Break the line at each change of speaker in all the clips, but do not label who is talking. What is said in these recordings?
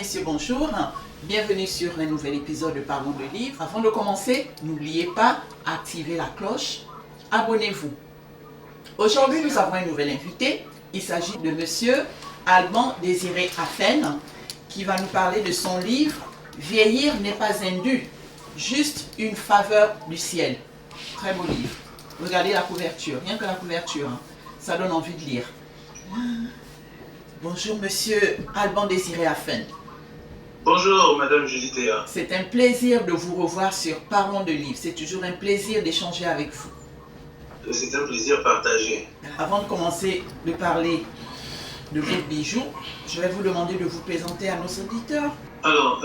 messieurs, bonjour. Bienvenue sur un nouvel épisode de Parlons de livres. Avant de commencer, n'oubliez pas, activez la cloche, abonnez-vous. Aujourd'hui, nous avons un nouvel invité. Il s'agit de monsieur Alban Désiré Afen, qui va nous parler de son livre « Vieillir n'est pas un dû, juste une faveur du ciel ». Très beau livre. Regardez la couverture, rien que la couverture, ça donne envie de lire. Bonjour monsieur Alban Désiré Afen.
Bonjour madame Julithéa.
C'est un plaisir de vous revoir sur Parlons de livres. C'est toujours un plaisir d'échanger avec vous.
C'est un plaisir partagé.
Avant de commencer de parler de vos bijoux, je vais vous demander de vous présenter à nos auditeurs.
Alors,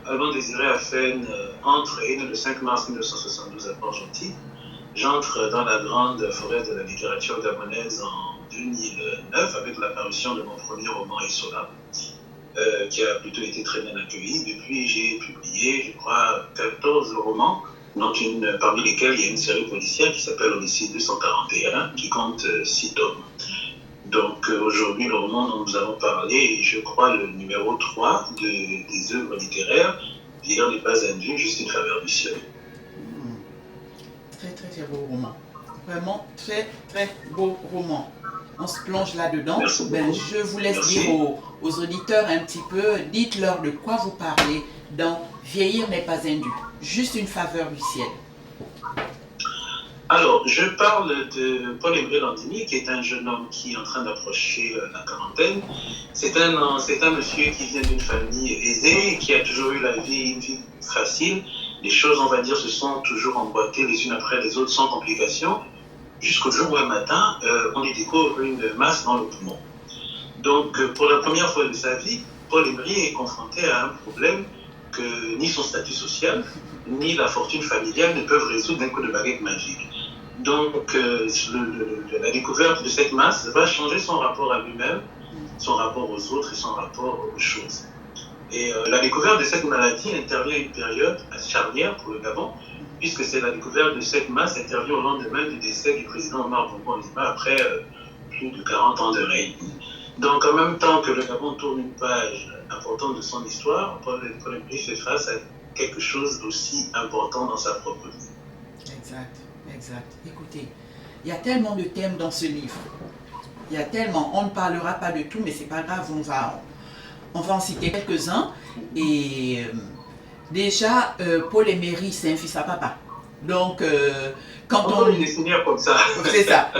Alban Désiré Afen entre et né le 5 mars 1972 à Port-Gentil. J'entre dans la grande forêt de la littérature gabonaise en 2009 avec la parution de mon premier roman Isola, qui a plutôt été très bien accueilli. Depuis, j'ai publié, je crois, 14 romans, dont parmi lesquels il y a une série policière qui s'appelle Homicide 241, qui compte 6 tomes. Donc aujourd'hui, le roman dont nous allons parler est, je crois, le numéro 3 des œuvres littéraires. Vieillir n'est pas un dû, juste une faveur du ciel.
Très très beau roman. Vraiment très très beau roman. On se plonge là-dedans. Je vous laisse dire aux auditeurs un petit peu, dites-leur de quoi vous parlez dans Vieillir n'est pas un dû, juste une faveur du ciel.
Alors, je parle de Paul-Aimé Landini, qui est un jeune homme qui est en train d'approcher la quarantaine. C'est un monsieur qui vient d'une famille aisée, qui a toujours eu une vie facile. Les choses, on va dire, se sont toujours emboîtées les unes après les autres sans complications, jusqu'au jour où un matin, on lui découvre une masse dans le poumon. Donc, pour la première fois de sa vie, Paul-Aimé est confronté à un problème que ni son statut social, ni la fortune familiale ne peuvent résoudre d'un coup de baguette magique. Donc, la découverte de cette masse va changer son rapport à lui-même, son rapport aux autres et son rapport aux choses. Et la découverte de cette maladie intervient à une période charnière pour le Gabon, puisque c'est la découverte de cette masse intervient au lendemain du décès du président Omar Bongo Ondimba après plus de 40 ans de règne. Donc, en même temps que le Gabon tourne une page importante de son histoire, Paul-Aimé fait face à quelque chose d'aussi important dans sa propre vie.
Exact. Écoutez, il y a tellement de thèmes dans ce livre. Il y a tellement, on ne parlera pas de tout, mais c'est pas grave, on va en citer quelques-uns. Et déjà, Paul-Aimé, c'est un fils à papa. Donc, quand
on peut le définir comme ça.
C'est ça.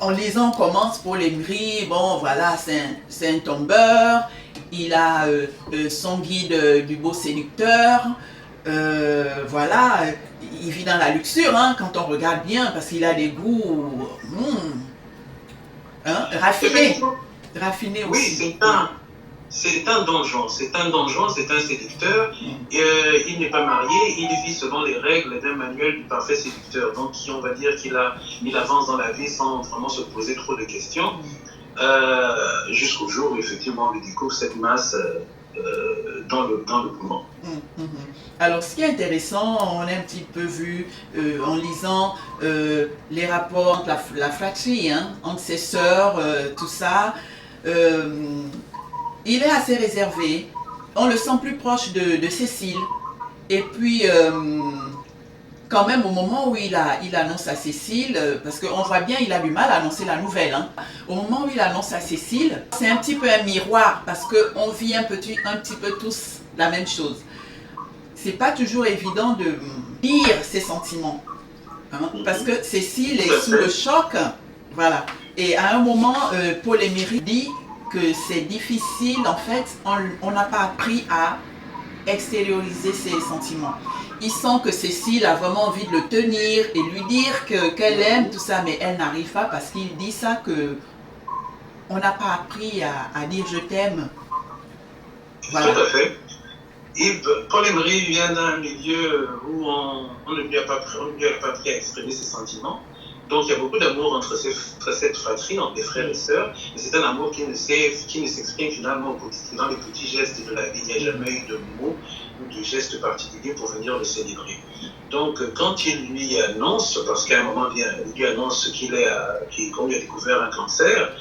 En lisant, on commence Paul-Aimé, bon voilà, c'est un tombeur, il a son guide du beau séducteur, voilà, il vit dans la luxure, quand on regarde bien, parce qu'il a des goûts raffinés aussi.
Oui, c'est un donjon, c'est un séducteur. Il n'est pas marié, il vit selon les règles d'un manuel du parfait séducteur. Donc, on va dire qu'il avance dans la vie sans vraiment se poser trop de questions, jusqu'au jour où, effectivement, on lui découvre cette masse dans le poumon.
Alors, ce qui est intéressant, on a un petit peu vu en lisant les rapports entre la fratrie, entre ses sœurs, tout ça. Il est assez réservé, on le sent plus proche de Cécile. Et puis, quand même, au moment où il annonce à Cécile, parce qu'on voit bien, il a du mal à annoncer la nouvelle. Au moment où il annonce à Cécile, c'est un petit peu un miroir, parce qu'on vit un petit peu tous la même chose. C'est pas toujours évident de lire ses sentiments, parce que Cécile est sous le choc, voilà. Et à un moment, Paul-Aimé dit que c'est difficile, en fait, on n'a pas appris à extérioriser ses sentiments. Il sent que Cécile a vraiment envie de le tenir et lui dire qu'elle aime tout ça, mais elle n'arrive pas parce qu'il dit ça que on n'a pas appris à dire je t'aime.
Voilà. Tout à fait. Paul-Aimé vient d'un milieu où on ne lui a pas appris à exprimer ses sentiments. Donc il y a beaucoup d'amour entre cette fratrie, entre les frères et sœurs, mais c'est un amour qui ne s'exprime finalement au quotidien, dans les petits gestes de la vie. Il n'y a jamais eu de mots ou de gestes particuliers pour venir le célébrer. Donc quand il lui annonce, parce qu'à un moment il lui annonce qu'on lui a découvert un cancer,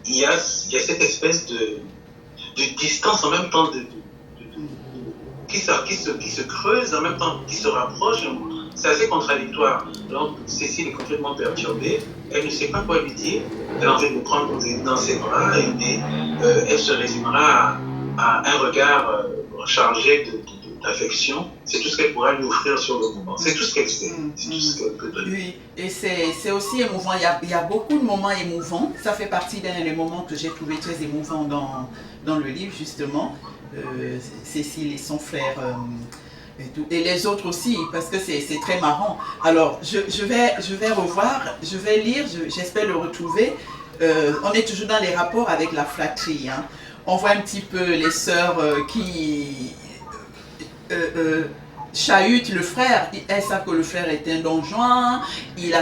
il y a cette espèce de distance, en même temps qui se creuse, en même temps qui se rapproche. C'est assez contradictoire. Donc, Cécile est complètement perturbée. Elle ne sait pas quoi lui dire. Elle a envie de le prendre dans ses bras, mais elle se résumera à un regard chargé d'affection. C'est tout ce qu'elle pourra lui offrir sur le moment. C'est tout ce qu'elle sait. C'est tout ce qu'elle peut donner.
Oui, et c'est aussi émouvant. Il y a beaucoup de moments émouvants. Ça fait partie des moments que j'ai trouvé très émouvants dans le livre, justement. Cécile et son frère et tout. Et les autres aussi, parce que c'est très marrant. Alors, je vais revoir, je vais lire, j'espère le retrouver. On est toujours dans les rapports avec la flatterie. Hein. On voit un petit peu les sœurs qui chahutent le frère. Elles savent que le frère est un don Juan. Il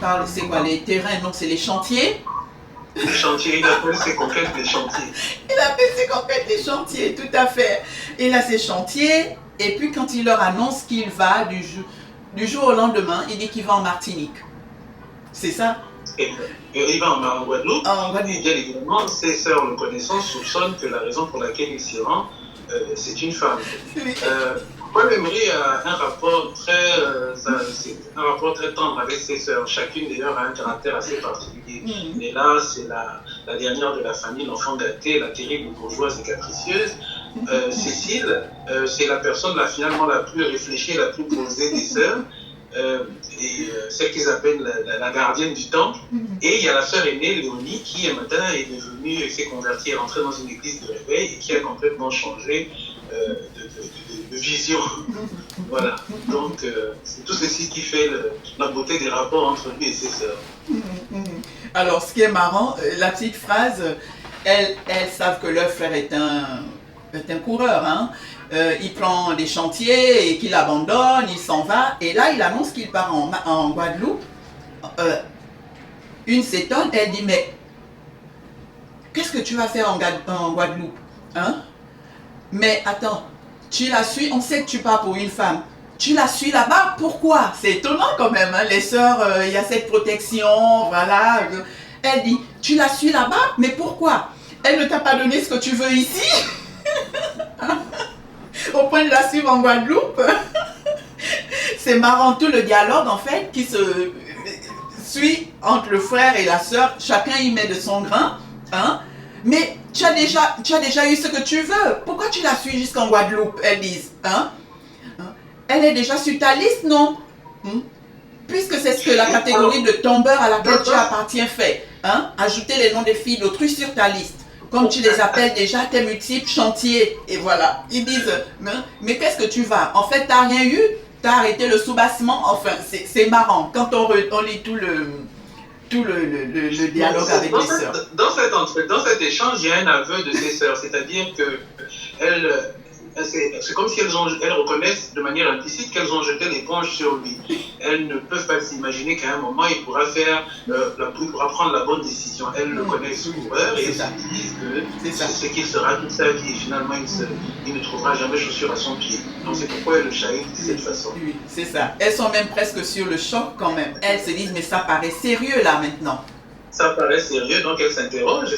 parle, c'est quoi, les terrains, donc c'est les chantiers.
Les chantiers, il appelle ses conquêtes les chantiers.
Il appelle ses conquêtes les chantiers, tout à fait. Il a ses chantiers, et puis quand il leur annonce qu'il va du jour au lendemain, il dit qu'il va en Martinique. C'est ça?
Et il va en Guadeloupe.
En Guadeloupe.
Et bien évidemment, ses sœurs le connaissant soupçonnent que la raison pour laquelle il s'y rend, c'est une femme.
Oui.
Paul Emery a un rapport très tendre avec ses sœurs. Chacune d'ailleurs a un caractère assez particulier. Mais là, c'est la dernière de la famille, l'enfant gâté, la terrible bourgeoise et capricieuse. Cécile, c'est la personne finalement la plus réfléchie, la plus posée des sœurs. Celle qu'ils appellent la gardienne du temple. Et il y a la sœur aînée, Léonie, qui un matin est devenue, s'est convertie, est rentrée dans une église de réveil et qui a complètement changé de vision. Voilà. Donc, c'est tout ceci qui fait la beauté des rapports entre lui et ses sœurs.
Alors, ce qui est marrant, la petite phrase, elles savent que leur frère est un coureur, hein. Il prend des chantiers et qu'il abandonne, il s'en va. Et là, il annonce qu'il part en Guadeloupe. Une s'étonne, elle dit, mais qu'est-ce que tu vas faire en Guadeloupe, hein? Mais attends, tu la suis, on sait que tu pars pour une femme. Tu la suis là-bas, pourquoi? C'est étonnant quand même, hein? Les sœurs, il y a cette protection, voilà. Elle dit, tu la suis là-bas, mais pourquoi? Elle ne t'a pas donné ce que tu veux ici? Au point de la suivre en Guadeloupe. C'est marrant, tout le dialogue en fait qui se suit entre le frère et la sœur. Chacun y met de son grain, hein? Mais tu as déjà eu ce que tu veux. Pourquoi tu la suis jusqu'en Guadeloupe? Elles disent, hein? Elle est déjà sur ta liste, non? Puisque c'est ce que la catégorie de tombeur à laquelle tu appartiens fait, hein? Ajouter les noms des filles d'autrui sur ta liste. Comme tu les appelles déjà, tes multiples chantiers. Et voilà. Ils disent, mais qu'est-ce que tu vas? En fait, tu n'as rien eu. Tu as arrêté le sous-bassement. Enfin, c'est marrant. Quand on lit tout le dialogue avec les sœurs.
Dans cet échange, il y a un aveu de ses sœurs. C'est-à-dire que c'est comme si elles reconnaissent de manière implicite qu'elles ont jeté l'éponge sur lui. Elles ne peuvent pas s'imaginer qu'à un moment, il pourra prendre la bonne décision. Elles le connaissent coureur et elles se disent que c'est ce qu'il sera toute sa vie. Et finalement, il ne trouvera jamais chaussure à son pied. Donc c'est pourquoi elles le chahutent de cette façon.
Oui, c'est ça. Elles sont même presque sur le choc quand même. Elles se disent, mais ça paraît sérieux là maintenant.
Ça paraît sérieux, donc elles s'interrogent.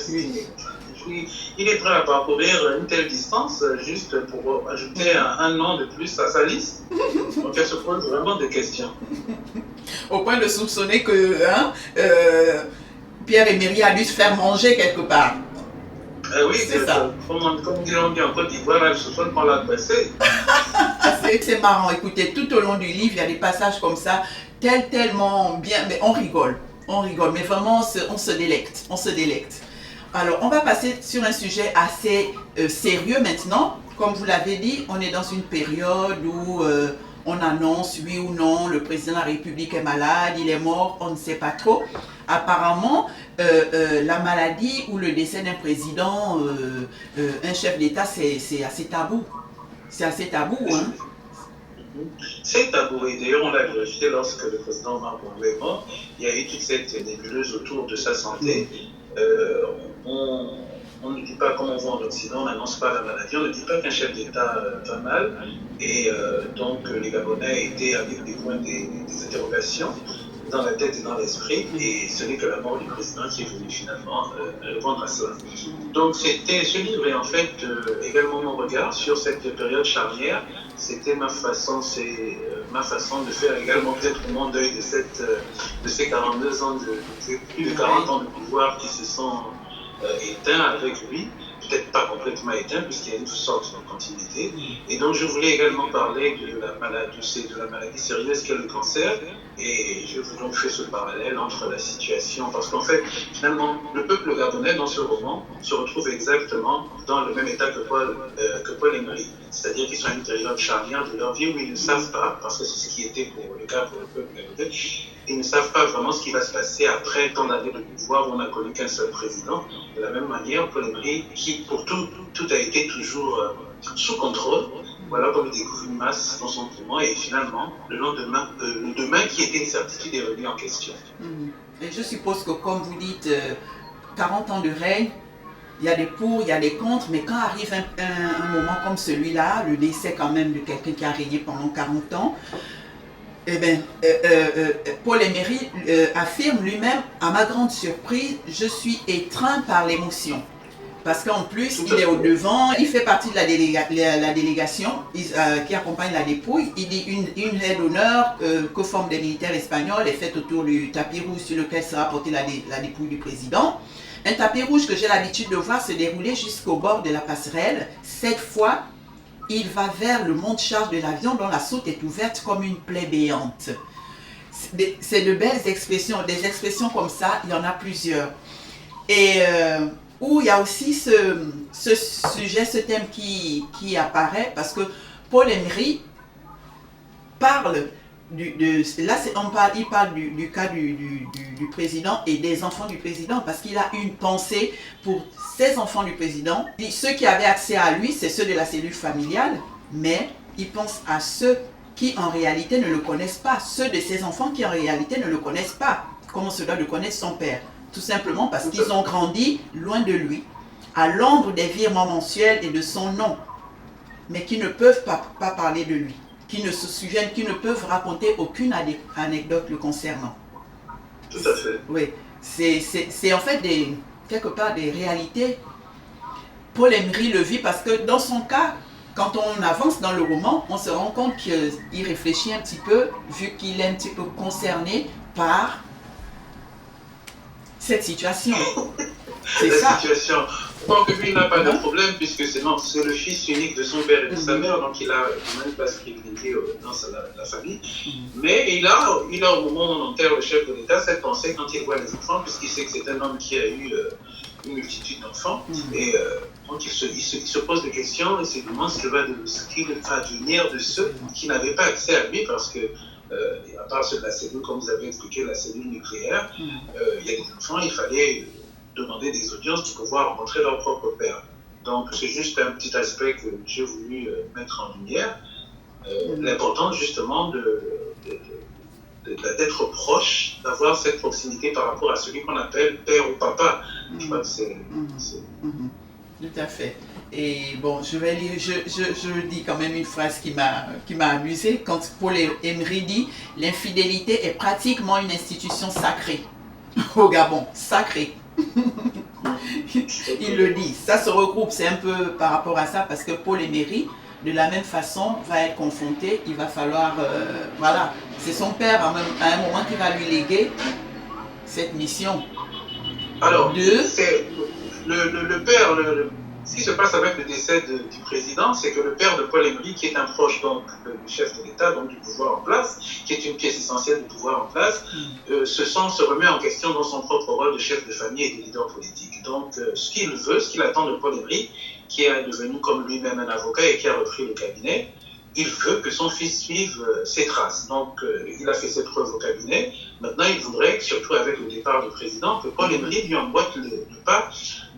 Il est prêt à parcourir une telle distance juste pour ajouter un nom de plus à sa liste. Donc elle se pose vraiment des questions.
Au point de soupçonner que Pierre Emery a dû se faire manger quelque part.
Oui, c'est ça. Comme on dit en Côte d'Ivoire, elle se soigne par la passer.
C'est marrant, écoutez, tout au long du livre, il y a des passages comme ça, tellement bien, mais on rigole, mais vraiment on se délecte. Alors, on va passer sur un sujet assez sérieux maintenant. Comme vous l'avez dit, on est dans une période où on annonce, oui ou non, le président de la République est malade, il est mort, on ne sait pas trop. Apparemment, la maladie ou le décès d'un président, un chef d'État, c'est assez tabou. C'est assez tabou, hein?
C'est tabou, et d'ailleurs on l'a vérifié lorsque le président Gbagbo est mort. Il y a eu toute cette nébuleuse autour de sa santé. On ne dit pas, comme on voit en Occident, on n'annonce pas la maladie, on ne dit pas qu'un chef d'État va mal, et donc les Gabonais étaient avec des points des interrogations. dans la tête et dans l'esprit, et ce n'est que la mort du président qui est venu finalement répondre à cela. Donc ce livre est en fait également mon regard sur cette période charnière. C'était ma façon de faire également peut-être mon deuil de ces 42 ans, plus de 40 ans de pouvoir qui se sont éteints avec lui. Peut-être pas complètement éteint, puisqu'il y a une sorte de continuité. Et donc, je voulais également parler de la maladie sérieuse qu'est le cancer. Et je vous donc fais ce parallèle entre la situation, parce qu'en fait, finalement, le peuple gabonais, dans ce roman, se retrouve exactement dans le même état que Paul Emery. C'est-à-dire qu'ils sont à une période charnière de leur vie où ils ne savent pas, parce que c'est ce qui était le cas pour le peuple gabonais, ils ne savent pas vraiment ce qui va se passer après tant d'années de pouvoir où on n'a connu qu'un seul président. De la même manière, Paul Emery, qui pour tout a été toujours sous contrôle, voilà qu'on découvre une masse dans son poumon et finalement, le demain qui était une certitude est remis en question.
Et je suppose que comme vous dites, 40 ans de règne, il y a des pour, il y a des contre, mais quand arrive un moment comme celui-là, le décès quand même de quelqu'un qui a régné pendant 40 ans, eh bien, Paul Emery affirme lui-même, à ma grande surprise, je suis étreint par l'émotion. Parce qu'en plus, il est au devant, il fait partie de la délégation qui accompagne la dépouille. Il dit une aide d'honneur que forment des militaires espagnols est faite autour du tapis rouge sur lequel sera portée la dépouille du président. Un tapis rouge que j'ai l'habitude de voir se dérouler jusqu'au bord de la passerelle. Cette fois, il va vers le monte-charge de l'avion dont la soute est ouverte comme une plaie béante. C'est de belles expressions, des expressions comme ça, il y en a plusieurs. Et où il y a aussi ce sujet, ce thème qui apparaît, parce que Paul Emery parle, il parle du cas du président et des enfants du président, parce qu'il a une pensée pour ces enfants du président. Ceux qui avaient accès à lui, c'est ceux de la cellule familiale, mais il pense à ceux qui en réalité ne le connaissent pas, ceux de ses enfants qui en réalité ne le connaissent pas, comme on se doit de connaître son père. Tout simplement parce qu'ils ont grandi loin de lui, à l'ombre des virements mensuels et de son nom, mais qui ne peuvent pas parler de lui, qui ne se souviennent, qui ne peuvent raconter aucune anecdote le concernant.
Tout à fait.
Oui, c'est en fait quelque part des réalités. Paul Emery le vit parce que dans son cas, quand on avance dans le roman, on se rend compte qu'il réfléchit un petit peu, vu qu'il est un petit peu concerné par cette situation.
C'est ça. Situation. Bon, que lui n'a pas de problème, puisque c'est le fils unique de son père et de sa mère, donc il a une place privilégiée dans la famille. Mais il a au moment où on enterre le chef de l'État cette pensée quand il voit les enfants, puisqu'il sait que c'est un homme qui a eu une multitude d'enfants. Et donc il se pose des questions et se demande ce qu'il va devenir de ceux qui n'avaient pas accès à lui, parce que à part ceux de la cellule, comme vous avez expliqué, la cellule nucléaire, il y a des enfants, il fallait demander des audiences pour pouvoir rencontrer leur propre père. Donc c'est juste un petit aspect que j'ai voulu mettre en lumière. L'importance justement d'être proche, d'avoir cette proximité par rapport à celui qu'on appelle père ou papa. Je crois que c'est...
Tout à fait. Et bon, je vais lire, je dis quand même une phrase qui m'a amusée quand Paul Emery dit « L'infidélité est pratiquement une institution sacrée au Gabon, sacrée ». Il le dit, ça se regroupe, c'est un peu par rapport à ça, parce que Paul Emery, de la même façon, va être confronté, il va falloir, voilà, c'est son père à un moment qui va lui léguer cette mission.
Alors, c'est le père, ce qui se passe avec le décès du président, c'est que le père de Paul Emery, qui est un proche donc du chef de l'État, donc du pouvoir en place, qui est une pièce essentielle du pouvoir en place, se remet en question dans son propre rôle de chef de famille et de leader politique. Donc, ce qu'il attend de Paul Emery, qui est devenu comme lui-même un avocat et qui a repris le cabinet, il veut que son fils suive ses traces. Donc, il a fait ses preuves au cabinet. Maintenant, il voudrait, surtout avec le départ du président, que Paul Emery lui emboîte le pas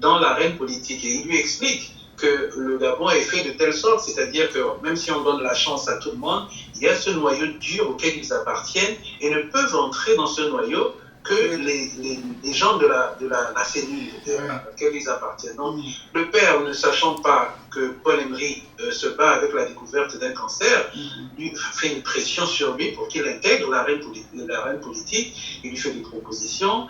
dans l'arène politique. Et il lui explique que le Gabon est fait de telle sorte, c'est-à-dire que même si on donne la chance à tout le monde, il y a ce noyau dur auquel ils appartiennent et ne peuvent entrer dans ce noyau que les gens de la cellule à laquelle ils appartiennent. Donc, le père, ne sachant pas que Paul Emery se bat avec la découverte d'un cancer, lui fait une pression sur lui pour qu'il intègre l'arène politique, il lui fait des propositions,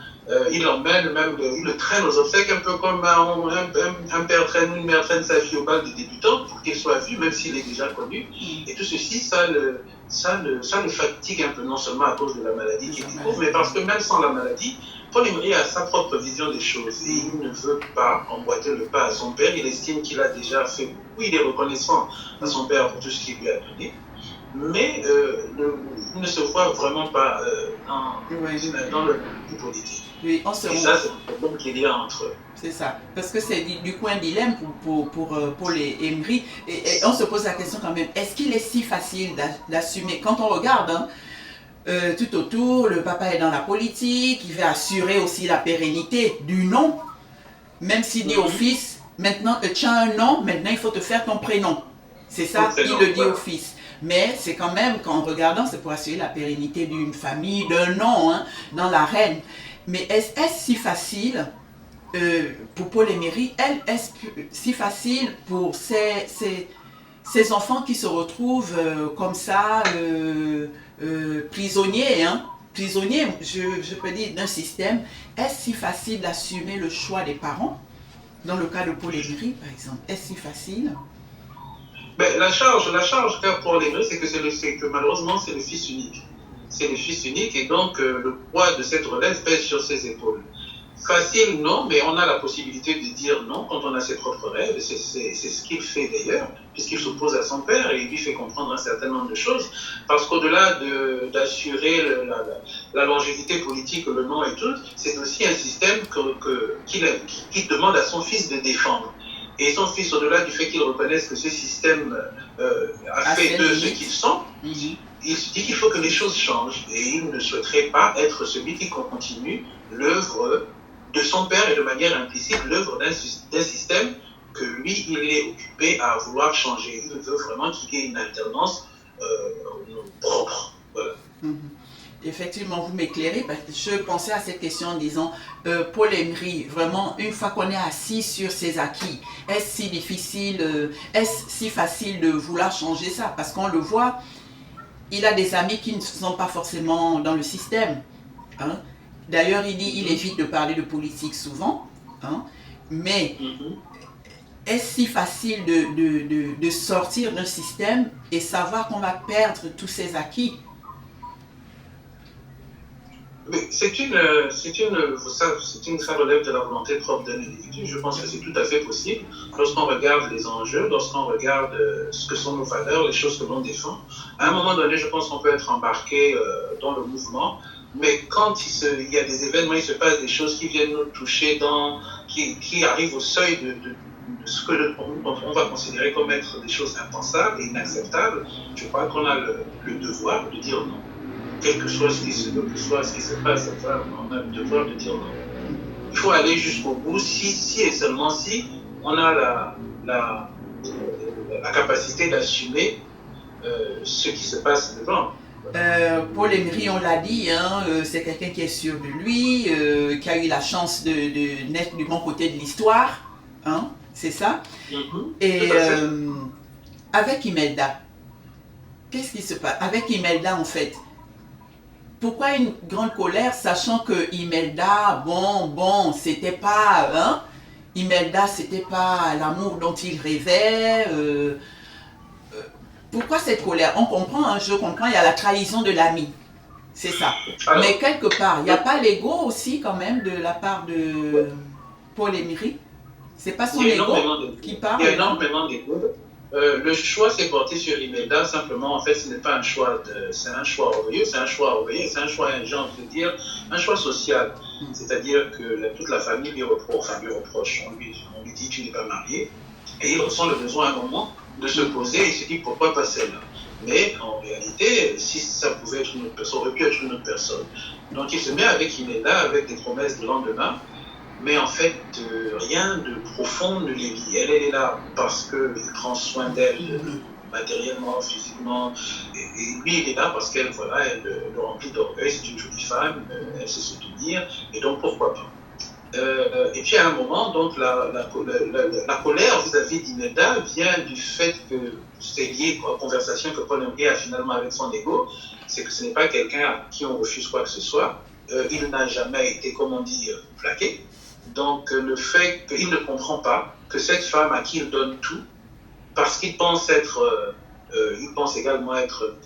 il l'emmène, même, il le traîne aux obsèques, un peu comme un père traîne ou une mère traîne sa fille au bal de débutants pour qu'il soit vu, même s'il est déjà connu. Et tout ceci, ça le fatigue un peu, non seulement à cause de la maladie qu'il découvre, mais parce que même sans la maladie, Paul Emery a sa propre vision des choses et il ne veut pas emboîter le pas à son père. Il estime qu'il a déjà fait beaucoup, il est reconnaissant à son père pour tout ce qu'il lui a donné, mais il ne se voit vraiment pas dans le politique.
Oui,
et ça, c'est le problème qu'il y a entre eux.
C'est ça, parce que c'est du coin dilemme pour les Emery. Et on se pose la question quand même, est-ce qu'il est si facile d'assumer? Quand on regarde, tout autour, le papa est dans la politique, il veut assurer aussi la pérennité du nom, même s'il dit au fils, maintenant, tu as un nom, maintenant il faut te faire ton prénom. C'est ça, il le dit au fils. Mais c'est quand même, qu'en regardant, c'est pour assurer la pérennité d'une famille, d'un nom, dans l'arène. Mais est-ce si facile pour Paul Emery, est-ce si facile pour ces enfants qui se retrouvent comme ça, prisonniers, je peux dire, d'un système? Est-ce si facile d'assumer le choix des parents? Dans le cas de Paul Emery, par exemple, est-ce si facile?
Ben, la charge qu'a Paul Emery, c'est que malheureusement, c'est le fils unique. C'est le fils unique et donc le poids de cette relève pèse sur ses épaules. Facile, non, mais on a la possibilité de dire non quand on a ses propres rêves. C'est ce qu'il fait d'ailleurs, puisqu'il s'oppose à son père et il lui fait comprendre un certain nombre de choses. Parce qu'au-delà d'assurer la longévité politique, le nom et tout, c'est aussi un système qu'il demande à son fils de défendre. Et son fils, au-delà du fait qu'il reconnaisse que ce système a fait d'eux ce qu'ils sont, il se dit qu'il faut que les choses changent. Et il ne souhaiterait pas être celui qui continue l'œuvre de son père et de manière implicite l'œuvre d'un système que lui, il est occupé à vouloir changer. Il veut vraiment qu'il y ait une alternance propre. Voilà.
Effectivement, vous m'éclairez, parce que je pensais à cette question en disant, Paul Emery, vraiment, une fois qu'on est assis sur ses acquis, est-ce si difficile, est-ce si facile de vouloir changer ça? Parce qu'on le voit, il a des amis qui ne sont pas forcément dans le système. D'ailleurs, il évite de parler de politique souvent, mais est-ce si facile de sortir d'un système et savoir qu'on va perdre tous ses acquis?
Mais ça relève de la volonté propre d'un individu. Je pense que c'est tout à fait possible lorsqu'on regarde les enjeux, lorsqu'on regarde ce que sont nos valeurs, les choses que l'on défend. À un moment donné, je pense qu'on peut être embarqué dans le mouvement, mais quand il y a des événements, il se passe des choses qui viennent nous toucher, qui arrivent au seuil de ce que on va considérer comme être des choses impensables et inacceptables. Je crois qu'on a le devoir de dire non. Quel que soit ce qui se passe, on a le devoir de dire non. Il faut aller jusqu'au bout, si et seulement si on a la capacité d'assumer ce qui se passe devant.
Paul Emery, on l'a dit, c'est quelqu'un qui est sûr de lui, qui a eu la chance de naître du bon côté de l'histoire, c'est ça. Et avec Imelda, qu'est-ce qui se passe? Avec Imelda, en fait, pourquoi une grande colère, sachant que Imelda, c'était pas, Imelda, c'était pas l'amour dont il rêvait. Pourquoi cette colère? On comprend, je comprends, il y a la trahison de l'ami, c'est ça. Alors, mais quelque part, il n'y a pas l'ego aussi quand même de la part de Paul Emery? C'est pas son ego qui parle?
Il y a énormément d'ego. Le choix s'est porté sur Imelda, simplement, en fait, ce n'est pas un choix, c'est un choix orgueilleux, c'est un choix j'ai envie de dire, un choix social. C'est-à-dire que toute la famille lui reproche, on lui dit tu n'es pas marié, et il ressent le besoin à un moment de se poser et il se dit pourquoi pas celle-là. Mais en réalité, si ça pouvait être une autre personne, ça aurait pu être une autre personne. Donc il se met avec Imelda, avec des promesses de lendemain, mais en fait, rien de profond ne les lie. Elle est là parce qu'il prend soin d'elle matériellement, physiquement. Et lui, il est là parce qu'elle, voilà, elle le remplit d'orgueil, c'est une jolie femme, elle sait se tenir, et donc pourquoi pas. Et puis à un moment, donc la colère vis-à-vis d'Imelda vient du fait que c'est lié à la conversation que Paul Emery a finalement avec son ego, c'est que ce n'est pas quelqu'un à qui on refuse quoi que ce soit. Il n'a jamais été, comme on dit, plaqué. Donc le fait qu'il ne comprend pas que cette femme à qui il donne tout, parce qu'il pense il pense également être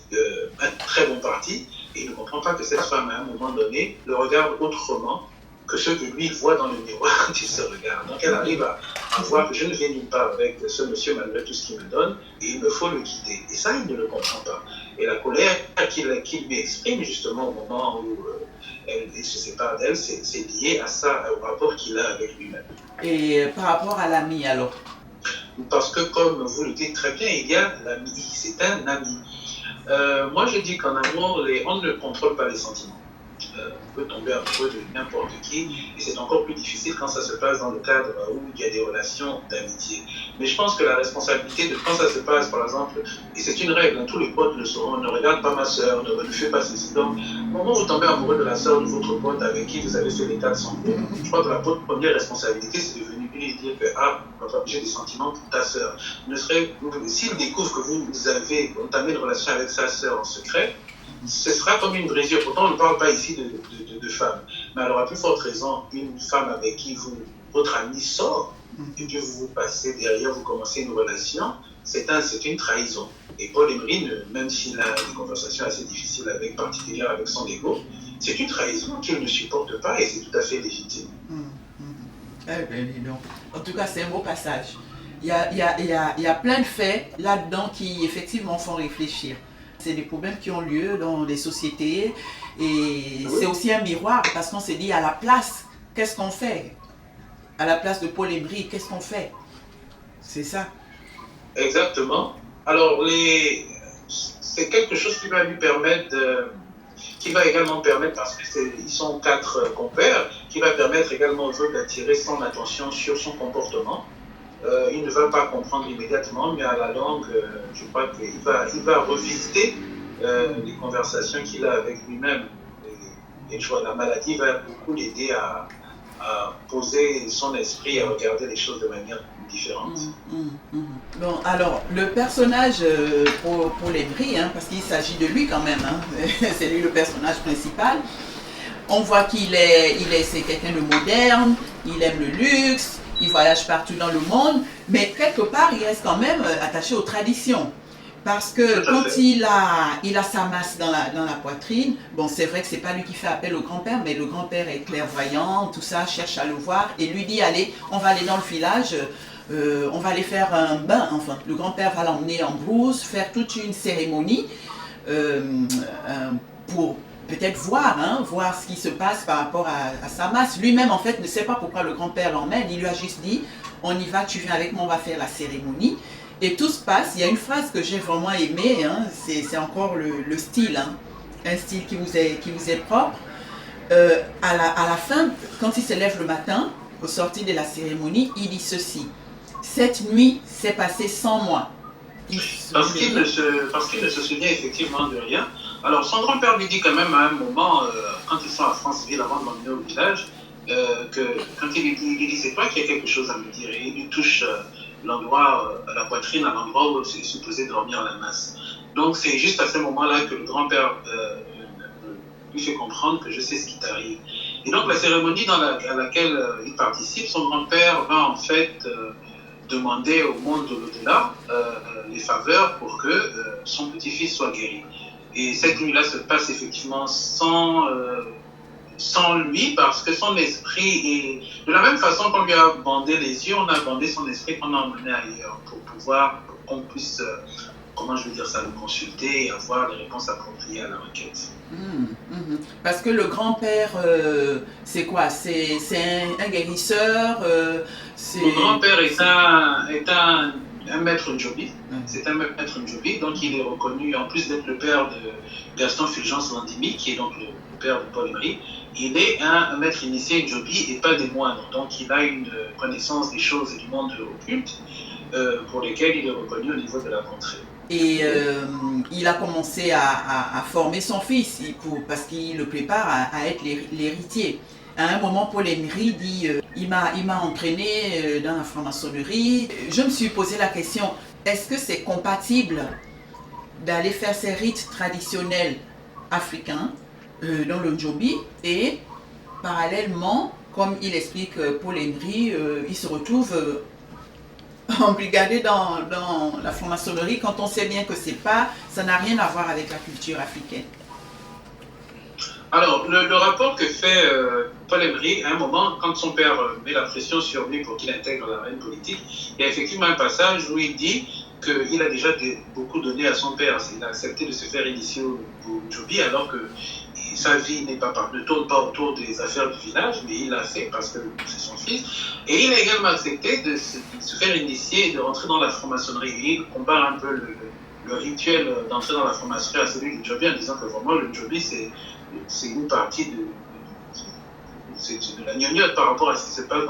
un très bon parti, et il ne comprend pas que cette femme, à un moment donné, le regarde autrement que ce que lui voit dans le miroir quand il se regarde. Donc elle arrive à voir que je ne viens nulle part avec ce monsieur malgré tout ce qu'il me donne, et il me faut le quitter. Et ça, il ne le comprend pas. Et la colère qu'il lui exprime justement au moment où il se sépare d'elle, c'est lié à ça, au rapport qu'il a avec lui-même.
Et par rapport à l'ami alors?
Parce que comme vous le dites très bien, il y a l'ami, c'est un ami. Moi je dis qu'en amour, on ne contrôle pas les sentiments. On peut tomber amoureux de n'importe qui, et c'est encore plus difficile quand ça se passe dans le cadre où il y a des relations d'amitié. Mais je pense que la responsabilité de quand ça se passe, par exemple, et c'est une règle, tous les potes le sauront, ne regarde pas ma soeur, ne fais pas ceci. Donc, au moment où vous tombez amoureux de la soeur de votre pote avec qui vous avez fait l'état de santé, je crois que la première responsabilité, c'est de venir lui dire que j'ai des sentiments pour ta soeur. S'il découvre que vous avez entamé une relation avec sa soeur en secret, ce sera comme une brisure. Pourtant, on ne parle pas ici de femmes. Mais alors, à plus forte raison, une femme avec qui votre ami sort, et puis vous passez derrière, vous commencez une relation, c'est une trahison. Et Paul Emery, même s'il a des conversations assez difficiles particulièrement avec son ego, c'est une trahison qu'il ne supporte pas et c'est tout à fait légitime.
Eh bien, dis donc. En tout cas, c'est un beau passage. Il y a plein de faits là-dedans qui, effectivement, font réfléchir. C'est des problèmes qui ont lieu dans les sociétés et c'est aussi un miroir parce qu'on s'est dit à la place, qu'est-ce qu'on fait? À la place de Paul Emery, qu'est-ce qu'on fait? C'est ça.
Exactement. Alors, c'est quelque chose qui va lui permettre qui va également permettre, parce qu'ils sont 4 compères, qui va permettre également aux autres d'attirer son attention sur son comportement. Il ne va pas comprendre immédiatement, mais à la longue, je crois qu'il va revisiter les conversations qu'il a avec lui-même. Et je vois la maladie va beaucoup l'aider à poser son esprit, à regarder les choses de manière différente.
Bon, alors, le personnage pour Emery, parce qu'il s'agit de lui quand même, c'est lui le personnage principal. On voit c'est quelqu'un de moderne, il aime le luxe, il voyage partout dans le monde, mais quelque part, il reste quand même attaché aux traditions. Parce que quand il a sa masse dans la poitrine, bon, c'est vrai que c'est pas lui qui fait appel au grand-père, mais le grand-père est clairvoyant, tout ça, cherche à le voir, et lui dit, allez, on va aller dans le village, on va aller faire un bain, enfin, le grand-père va l'emmener en brousse, faire toute une cérémonie pour peut-être voir ce qui se passe par rapport à sa masse. Lui-même, en fait, ne sait pas pourquoi le grand-père l'emmène. Il lui a juste dit, on y va, tu viens avec moi, on va faire la cérémonie. Et tout se passe. Il y a une phrase que j'ai vraiment aimée, c'est encore le style, un style qui vous est propre. À la fin, quand il se lève le matin, au sortir de la cérémonie, il dit ceci. Cette nuit s'est passée sans moi.
Parce qu'il ne se souvient effectivement de rien. Alors, son grand-père lui dit quand même à un moment, quand ils sont à Franceville, avant de l'emmener au village, que quand il lui dit c'est toi qui as quelque chose à me dire, et il lui touche l'endroit, la poitrine, à l'endroit où c'est supposé dormir la masse. Donc, c'est juste à ce moment-là que le grand-père lui fait comprendre que je sais ce qui t'arrive. Et donc, la cérémonie à laquelle il participe, son grand-père va en fait demander au monde de l'au-delà les faveurs pour que son petit-fils soit guéri. Et cette nuit-là se passe effectivement sans lui, parce que son esprit est... De la même façon qu'on lui a bandé les yeux, on a bandé son esprit qu'on a emmené ailleurs pour qu'on puisse, comment je veux dire ça, le consulter et avoir les réponses appropriées à la requête.
Parce que le grand-père, c'est quoi? C'est un guérisseur
Le grand-père est un maître Njobi. C'est un maître Njobi, donc il est reconnu, en plus d'être le père de Gaston Fulgence Landimi, qui est donc le père de Paul Emery, il est un maître initié Njobi et pas des moindres. Donc il a une connaissance des choses et du monde occulte pour lesquelles il est reconnu au niveau de la contrée.
Et il a commencé à former son fils parce qu'il le prépare à être l'héritier. À un moment, Paul Emery dit il m'a entraîné dans la franc-maçonnerie. Je me suis posé la question, est-ce que c'est compatible d'aller faire ces rites traditionnels africains dans le Njobi et parallèlement, comme il explique Paul Emery, il se retrouve embrigadé dans la franc-maçonnerie quand on sait bien que ça n'a rien à voir avec la culture africaine.
Alors, le rapport que fait Paul Emery, à un moment, quand son père met la pression sur lui pour qu'il intègre la reine politique, il y a effectivement un passage où il dit qu'il a déjà beaucoup donné à son père. Il a accepté de se faire initier au Njobi alors que sa vie ne tourne pas autour des affaires du village, mais il l'a fait parce que c'est son fils. Et il a également accepté de se faire initier et de rentrer dans la franc-maçonnerie. Et il compare un peu le rituel d'entrer dans la franc-maçonnerie à celui du Njobi en disant que vraiment le Njobi c'est une partie de la gnognotte par rapport à ce qui se passe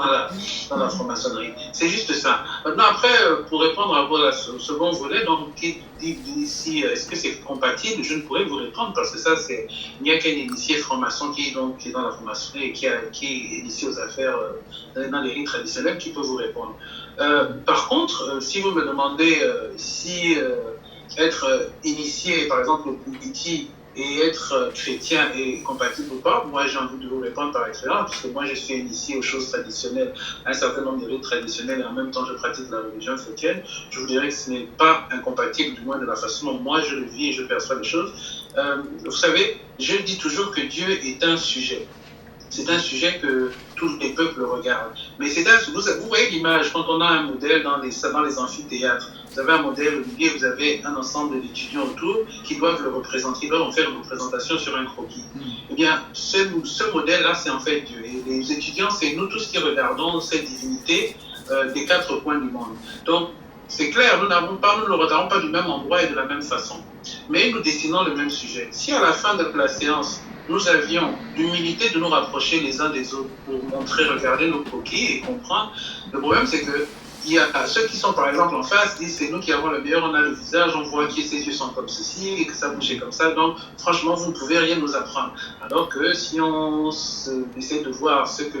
dans la franc-maçonnerie. C'est juste ça. Maintenant, après, pour répondre au second volet, donc, qui dit ici, est-ce que c'est compatible? Je ne pourrais vous répondre parce que ça, il n'y a qu'un initié franc-maçon qui est dans la franc-maçonnerie et qui est initié aux affaires dans les rites traditionnels qui peut vous répondre. Par contre, si vous me demandez si être initié, par exemple, au Bouddhi, et être chrétien est compatible ou pas, moi j'ai envie de vous répondre par expérience, puisque moi je suis initié aux choses traditionnelles, un certain nombre de rites traditionnels, et en même temps je pratique la religion chrétienne. Je vous dirais que ce n'est pas incompatible, du moins de la façon dont moi je le vis et je perçois les choses. Vous savez, je dis toujours que Dieu est un sujet. C'est un sujet que tous les peuples regardent. Mais vous voyez l'image, quand on a un modèle dans les amphithéâtres, vous avez un modèle au milieu, vous avez un ensemble d'étudiants autour qui doivent le représenter, ils doivent en faire une représentation sur un croquis. Eh bien, ce modèle-là, c'est en fait Dieu. Et les étudiants, c'est nous tous qui regardons cette divinité des quatre coins du monde. Donc, c'est clair, nous ne le regardons pas du même endroit et de la même façon. Mais nous dessinons le même sujet. Si à la fin de la séance, nous avions l'humilité de nous rapprocher les uns des autres pour montrer, regarder nos croquis et comprendre, le problème c'est que il y a ceux qui sont par exemple en face disent c'est nous qui avons le meilleur, on a le visage, on voit que ses yeux sont comme ceci et que sa bouche est comme ça, donc franchement vous ne pouvez rien nous apprendre. Alors que si on essaie de voir ce que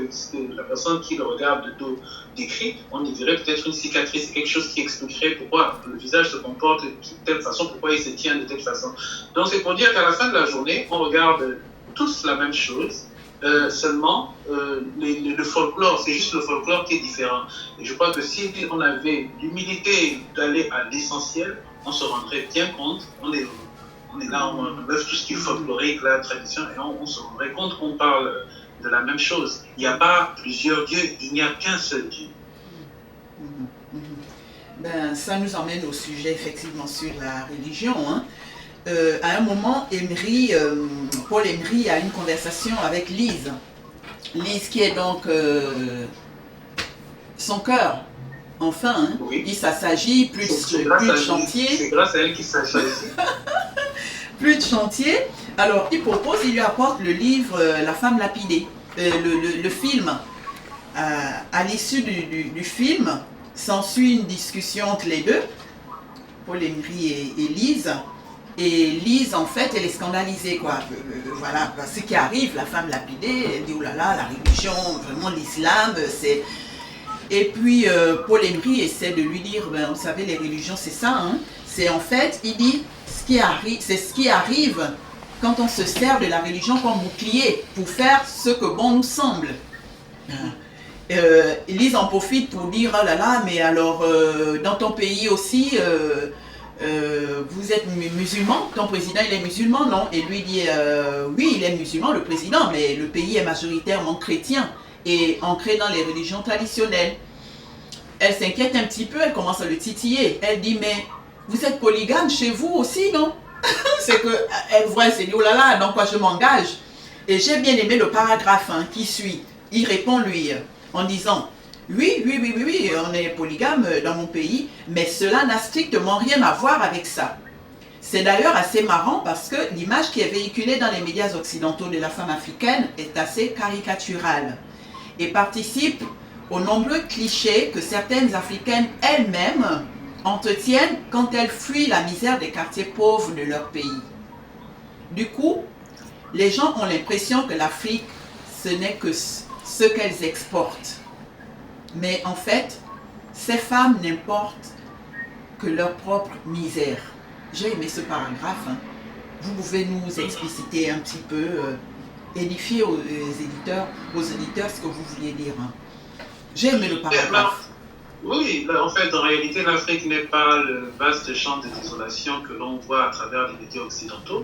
la personne qui le regarde de dos décrit, on y verrait peut-être une cicatrice, quelque chose qui expliquerait pourquoi le visage se comporte de telle façon, pourquoi il se tient de telle façon. Donc c'est pour dire qu'à la fin de la journée, on regarde tous la même chose, seulement le folklore, c'est juste le folklore qui est différent. Et je crois que si on avait l'humilité d'aller à l'essentiel, on se rendrait bien compte, on est là, on enlève tout ce qui est folklorique, la tradition, et on se rendrait compte qu'on parle de la même chose. Il n'y a pas plusieurs dieux, il n'y a qu'un seul Dieu.
Ben, ça nous emmène au sujet effectivement sur la religion, hein. À un moment, Paul Emery a une conversation avec Lise. Lise qui est donc son cœur. Enfin, hein,
oui.
Il s'agit plus de chantier.
C'est grâce à elle qu'il s'agit.
Plus de chantier. Alors, il lui apporte le livre La femme lapidée, le film. À l'issue du film, s'ensuit une discussion entre les deux, Paul Emery et Lise. Et Lise, en fait, elle est scandalisée, quoi. Voilà, ce qui arrive, la femme lapidée, elle dit, oh là là, la religion, vraiment l'islam, c'est... Et puis, Paul Emery essaie de lui dire, ben, vous savez, les religions, c'est ça, hein. C'est en fait, il dit, c'est ce qui arrive quand on se sert de la religion comme bouclier pour faire ce que bon nous semble. Lise en profite pour dire, oh là là, mais alors, dans ton pays aussi... vous êtes musulman, ton président il est musulman, non? Et lui dit oui, il est musulman, le président, mais le pays est majoritairement chrétien et ancré dans les religions traditionnelles. Elle s'inquiète un petit peu, elle commence à le titiller. Elle dit, mais vous êtes polygame chez vous aussi, non? C'est que elle voit, elle s'est dit, oh là là, dans quoi je m'engage? Et j'ai bien aimé le paragraphe qui suit. Il répond lui en disant, oui, on est polygame dans mon pays, mais cela n'a strictement rien à voir avec ça. C'est d'ailleurs assez marrant parce que l'image qui est véhiculée dans les médias occidentaux de la femme africaine est assez caricaturale et participe aux nombreux clichés que certaines africaines elles-mêmes entretiennent quand elles fuient la misère des quartiers pauvres de leur pays. Du coup, les gens ont l'impression que l'Afrique, ce n'est que ce qu'elles exportent. Mais en fait, ces femmes n'importent que leur propre misère. J'ai aimé ce paragraphe. Hein. Vous pouvez nous expliciter un petit peu, édifier aux auditeurs ce que vous vouliez dire. Hein. J'ai aimé le paragraphe.
Oui, en fait, en réalité, l'Afrique n'est pas le vaste champ de désolation que l'on voit à travers les médias occidentaux.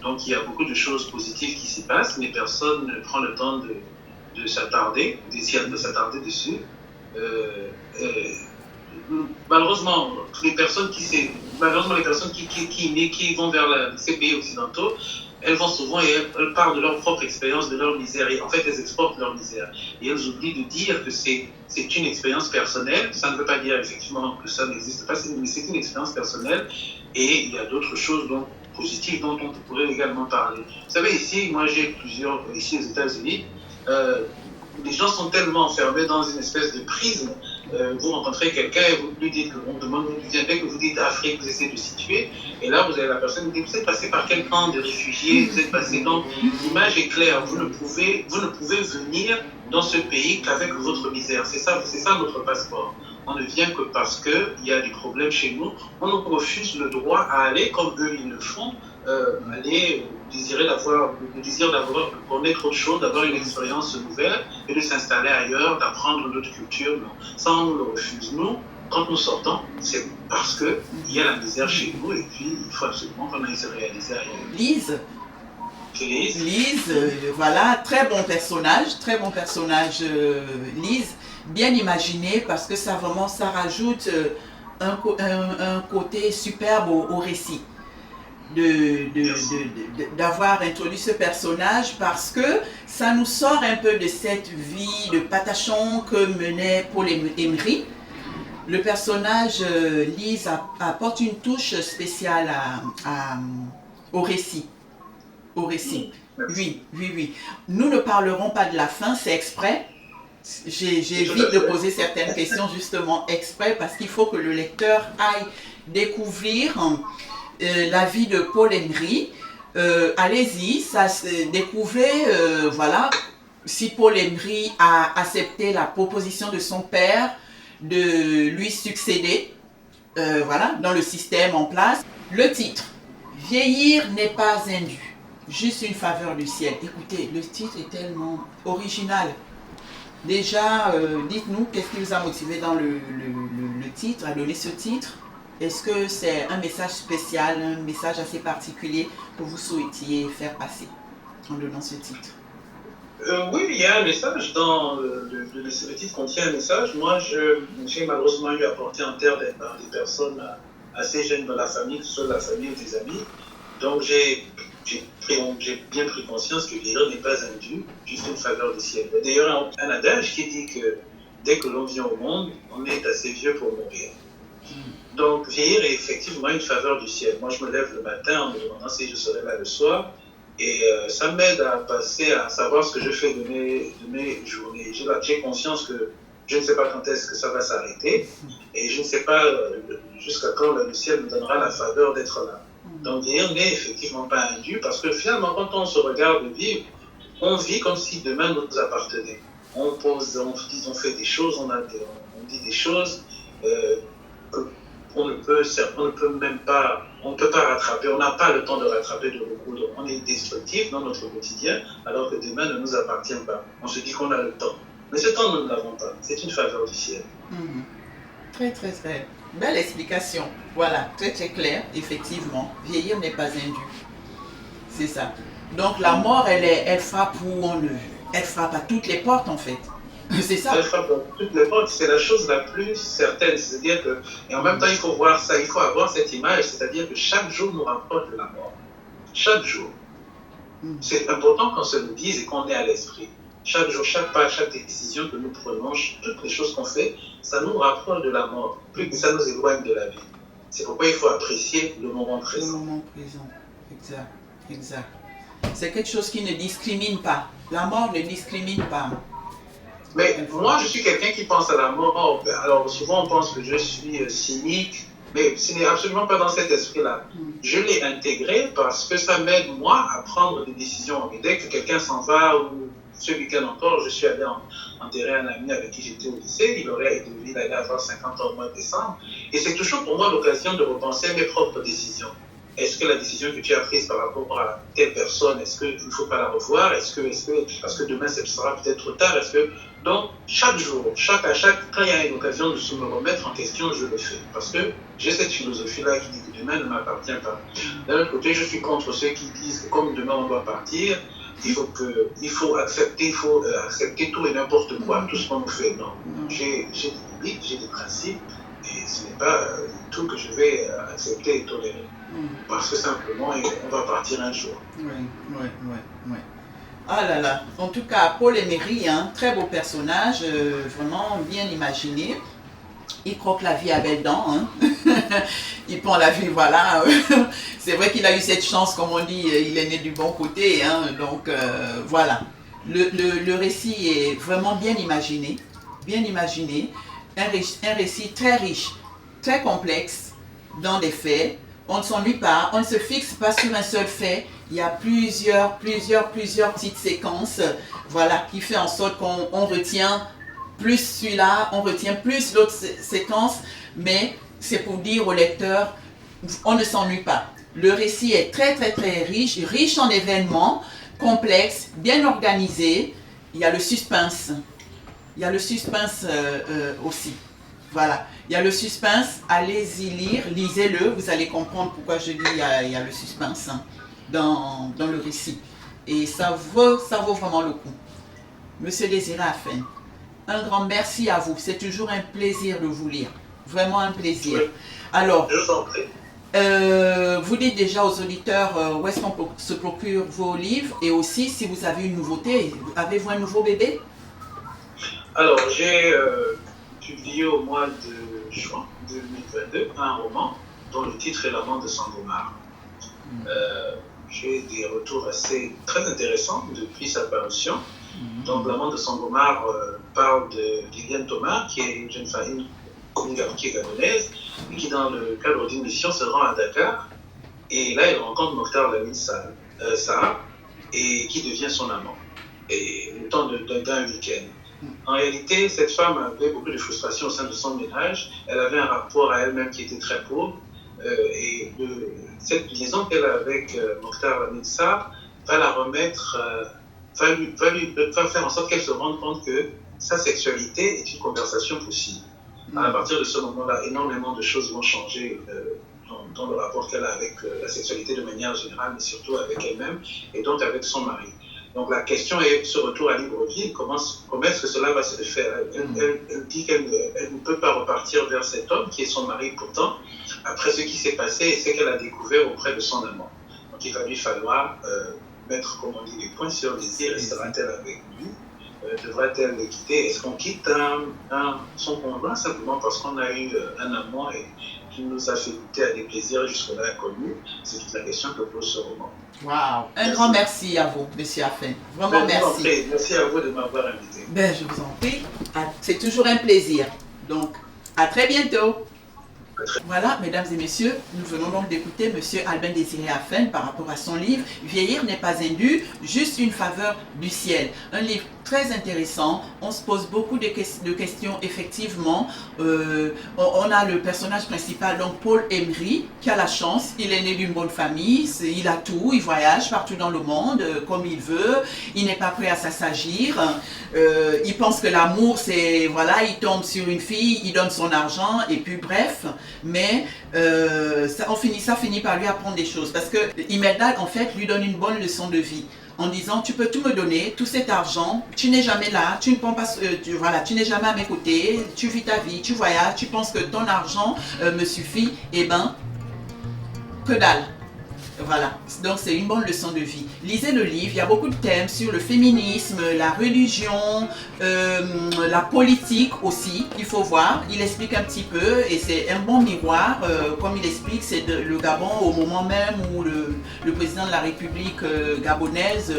Donc, il y a beaucoup de choses positives qui s'y passent, mais personne ne prend le temps de s'attarder dessus. Malheureusement, les personnes qui vont vers ces pays occidentaux, elles vont souvent et elles parlent de leur propre expérience, de leur misère. Et en fait, elles exportent leur misère. Et elles oublient de dire que c'est une expérience personnelle. Ça ne veut pas dire effectivement que ça n'existe pas, mais c'est une expérience personnelle. Et il y a d'autres choses positives dont on pourrait également parler. Vous savez, ici, moi j'ai ici aux États-Unis, les gens sont tellement enfermés dans une espèce de prisme. Vous rencontrez quelqu'un et vous lui dites, on demande d'où vient, dès que vous dites Afrique, vous essayez de situer, et là vous avez la personne qui dit, vous êtes passé par quel camp de réfugiés, vous êtes passé dans... L'image est claire, vous ne pouvez venir dans ce pays qu'avec votre misère. C'est ça notre passeport. On ne vient que parce qu'il y a des problèmes chez nous. On nous refuse le droit à aller, comme eux ils le font, aller le désir d'avoir connaître autre chose, d'avoir une expérience nouvelle et de s'installer ailleurs, d'apprendre notre culture. Non. Ça, on nous le refuse. Nous, quand nous sortons, c'est parce qu'il y a la misère chez nous et puis il faut absolument qu'on aille se réaliser ailleurs.
Lise, voilà, très bon personnage, Lise, bien imaginé parce que ça rajoute un côté superbe au récit. D'avoir introduit ce personnage parce que ça nous sort un peu de cette vie de patachon que menait Paul Emery. Le personnage Lise apporte une touche spéciale au récit. Oui. Nous ne parlerons pas de la fin, c'est exprès. J'évite de poser certaines questions justement exprès parce qu'il faut que le lecteur aille découvrir la vie de Paul Emery. Allez-y, découvrez voilà, si Paul Emery a accepté la proposition de son père de lui succéder voilà, dans le système en place. Le titre, Vieillir n'est pas indu, juste une faveur du ciel. Écoutez, le titre est tellement original. Déjà, dites-nous, qu'est-ce qui vous a motivé dans le titre, à donner ce titre? Est-ce que c'est un message spécial, un message assez particulier que vous souhaitiez faire passer en donnant ce titre?
Oui, il y a un message le titre contient un message. Moi, j'ai malheureusement eu à porter en terre par des personnes assez jeunes dans la famille, que ce soit de la famille ou des amis. Donc, j'ai bien pris conscience que vieillir n'est pas un dû, juste une faveur du ciel. D'ailleurs, un adage qui dit que dès que l'on vient au monde, on est assez vieux pour mourir. Donc, vieillir est effectivement une faveur du ciel. Moi, je me lève le matin en me demandant si je serai là le soir. Et ça m'aide à savoir ce que je fais de mes journées. J'ai conscience que je ne sais pas quand est-ce que ça va s'arrêter. Et je ne sais pas jusqu'à quand le ciel nous donnera la faveur d'être là. Donc, vieillir n'est effectivement pas indu parce que finalement, quand on se regarde vivre, on vit comme si demain nous appartenait. On fait des choses, on dit des choses on ne peut pas rattraper, on n'a pas le temps de rattraper, de recoudre. On est destructif dans notre quotidien, alors que demain ne nous appartient pas. On se dit qu'on a le temps. Mais ce temps, nous ne l'avons pas. C'est une faveur du ciel.
Très, très, très belle explication. Voilà, très, très clair, effectivement. Vieillir n'est pas indu. C'est ça. Donc la mort, elle frappe où on le veut. Elle frappe à toutes les portes, en fait. C'est ça.
Elle frappe à toutes les portes, c'est la chose la plus certaine. C'est-à-dire que, et en même temps, il faut voir ça, il faut avoir cette image, c'est-à-dire que chaque jour nous rapproche de la mort. Chaque jour. C'est important qu'on se le dise et qu'on ait à l'esprit. Chaque jour, chaque pas, chaque décision que nous prenons, toutes les choses qu'on fait, ça nous rapproche de la mort, plus que ça nous éloigne de la vie. C'est pourquoi il faut apprécier le moment présent.
Le moment présent, exact. C'est quelque chose qui ne discrimine pas. La mort ne discrimine pas.
Mais moi, je suis quelqu'un qui pense à la mort. Alors, souvent, on pense que je suis cynique Mais ce n'est absolument pas dans cet esprit-là. Je l'ai intégré parce que ça m'aide, moi, à prendre des décisions. Et dès que quelqu'un s'en va, ou ce week-end encore, je suis allé enterrer un ami avec qui j'étais au lycée, il allait avoir 50 ans au mois de décembre. Et c'est toujours pour moi l'occasion de repenser à mes propres décisions. Est-ce que la décision que tu as prise par rapport à telle personne, est-ce qu'il ne faut pas la revoir? Parce que demain, ce sera peut-être trop tard. Donc, chaque jour, quand il y a une occasion de se me remettre en question, je le fais. Parce que j'ai cette philosophie-là qui dit que demain ne m'appartient pas. D'un autre côté, je suis contre ceux qui disent que comme demain on doit partir, il faut accepter tout et n'importe quoi, tout ce qu'on nous fait. Non, j'ai des limites, j'ai des principes, et ce n'est pas tout que je vais accepter et tolérer. Parce que simplement, on va partir un jour.
Oui. Ah là là, en tout cas, Paul Emery, très beau personnage, vraiment bien imaginé. Il croque la vie à belles dents, il prend la vie, voilà. C'est vrai qu'il a eu cette chance, comme on dit, il est né du bon côté, donc voilà. Le récit est vraiment bien imaginé, un récit très riche, très complexe dans les faits. On ne s'ennuie pas, on ne se fixe pas sur un seul fait. Il y a plusieurs petites séquences, voilà, qui fait en sorte qu'on retient plus celui-là, on retient plus l'autre séquence, mais c'est pour dire au lecteur, on ne s'ennuie pas. Le récit est très riche en événements, complexe, bien organisé. Il y a le suspense. Aussi. Voilà, il y a le suspense, allez-y lire, lisez-le, vous allez comprendre pourquoi je dis il y a le suspense dans le récit. Et ça vaut vraiment le coup. Monsieur Désiré Afen, un grand merci à vous, c'est toujours un plaisir de vous lire, vraiment un plaisir.
Oui.
Alors,
je vous en prie.
Vous dites déjà aux auditeurs où est-ce qu'on se procure vos livres et aussi si vous avez une nouveauté, avez-vous un nouveau bébé?
Alors, j'ai publié au mois de juin 2022 un roman dont le titre est L'amant de Sangomar. J'ai des retours très intéressants depuis sa parution. Donc, L'amant de Sangomar parle de Liliane Thomas, qui est une jeune femme, qui est gabonaise, et qui, dans le cadre d'une mission, se rend à Dakar. Et là, elle rencontre Mokhtar Lamine Sarr, et qui devient son amant, et le temps d'un week-end. En réalité, cette femme avait beaucoup de frustration au sein de son ménage. Elle avait un rapport à elle-même qui était très pauvre. Et cette liaison qu'elle a avec Mokhtar Lamine Sarr va la remettre, va faire en sorte qu'elle se rende compte que sa sexualité est une conversation possible. À partir de ce moment-là, énormément de choses vont changer dans le rapport qu'elle a avec la sexualité de manière générale, mais surtout avec elle-même et donc avec son mari. Donc la question est, ce retour à Libreville, comment est-ce que cela va se faire? Elle dit qu'elle ne peut pas repartir vers cet homme qui est son mari pourtant, après ce qui s'est passé et ce qu'elle a découvert auprès de son amant. Donc il va lui falloir mettre, comme on dit, les points sur les i. Restera-t-elle avec lui? Devra-t-elle le quitter? Est-ce qu'on quitte son conjoint simplement parce qu'on a eu un amant et qui nous a fait goûter à des plaisirs jusque-là inconnus? C'est toute la question que pose ce roman.
Waouh! Un grand merci à vous, Monsieur Afen. Vraiment merci.
Merci à vous de m'avoir invité.
Je vous en prie. C'est toujours un plaisir. Donc, à très bientôt. Voilà, mesdames et messieurs, nous venons donc d'écouter Monsieur Albin Désiré Afen par rapport à son livre « Vieillir n'est pas un dû, juste une faveur du ciel ». Un livre très intéressant, on se pose beaucoup de questions effectivement. On a le personnage principal, donc Paul Emery, qui a la chance, il est né d'une bonne famille, il a tout, il voyage partout dans le monde comme il veut, il n'est pas prêt à s'assagir, il pense que l'amour c'est, voilà, il tombe sur une fille, il donne son argent et puis bref, mais ça finit par lui apprendre des choses parce que Imelda en fait lui donne une bonne leçon de vie. En disant, tu peux tout me donner, tout cet argent, tu n'es jamais là, tu ne prends pas, tu n'es jamais à mes côtés, tu vis ta vie, tu voyages, tu penses que ton argent me suffit, eh ben, que dalle. Voilà, donc c'est une bonne leçon de vie. Lisez le livre, il y a beaucoup de thèmes sur le féminisme, la religion, la politique aussi, il faut voir. Il explique un petit peu et c'est un bon miroir. Comme il explique, c'est le Gabon au moment même où le président de la République gabonaise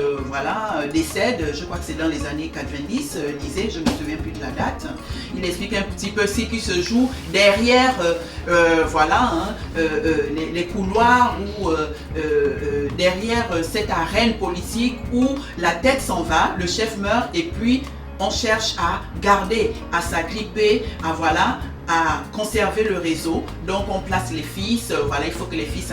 décède. Je crois que c'est dans les années 90, lisez, je ne me souviens plus de la date. Il explique un petit peu ce qui se joue derrière les couloirs ou derrière cette arène politique où la tête s'en va, le chef meurt et puis on cherche à garder, à s'agripper, à conserver le réseau. Donc on place les fils, il faut que les fils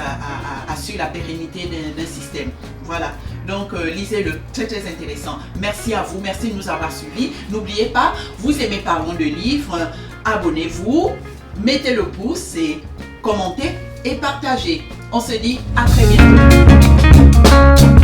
assurent la pérennité d'un système. Voilà, donc lisez-le, très très intéressant. Merci à vous, merci de nous avoir suivis. N'oubliez pas, vous aimez Parlons de livres, abonnez-vous, mettez le pouce et commentez et partagez. On se dit à très bientôt.